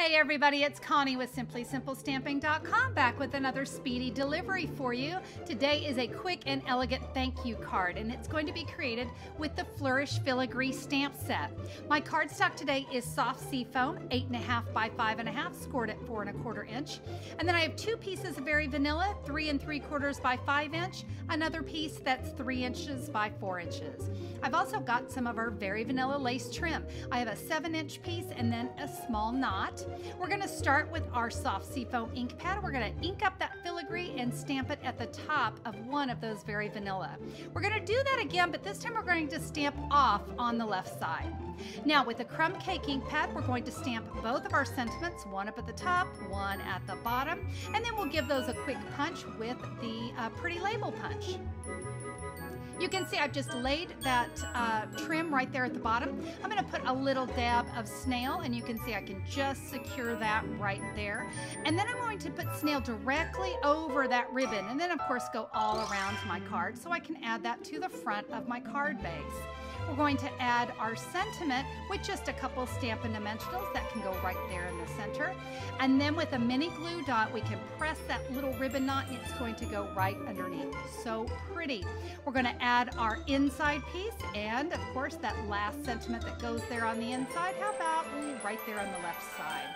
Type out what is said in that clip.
Hey everybody, it's Connie with SimplySimpleStamping.com back with another speedy delivery for you. Today is a quick and elegant thank you card, and it's going to be created with the Flourish Filigree stamp set. My cardstock today is soft seafoam, 8.5 by 5.5, scored at 4 1/4 inch. And then I have two pieces of very vanilla, 3 3/4 by 5 inch, another piece that's 3 inches by 4 inches. I've also got some of our very vanilla lace trim. I have a 7-inch piece and then a small knot. We're going to start with our soft seafoam ink pad. We're going to ink up that filigree and stamp it at the top of one of those very vanilla. We're going to do that again, but this time we're going to stamp off on the left side. Now with the Crumb Cake ink pad, we're going to stamp both of our sentiments, one up at the top, one at the bottom, and then we'll give those a quick punch with the pretty label punch. You can see I've just laid that trim right there at the bottom. I'm going to put a little dab of snail, and you can see I can just secure that right there. And then I'm going to put snail directly over that ribbon, and then of course go all around my card so I can add that to the front of my card base. We're going to add our sentiment with just a couple Stampin' Dimensionals that can go right there in the center. And then with a mini glue dot, we can press that little ribbon knot and it's going to go right underneath. So pretty. We're going to add our inside piece and of course that last sentiment that goes there on the inside. How about right there on the left side?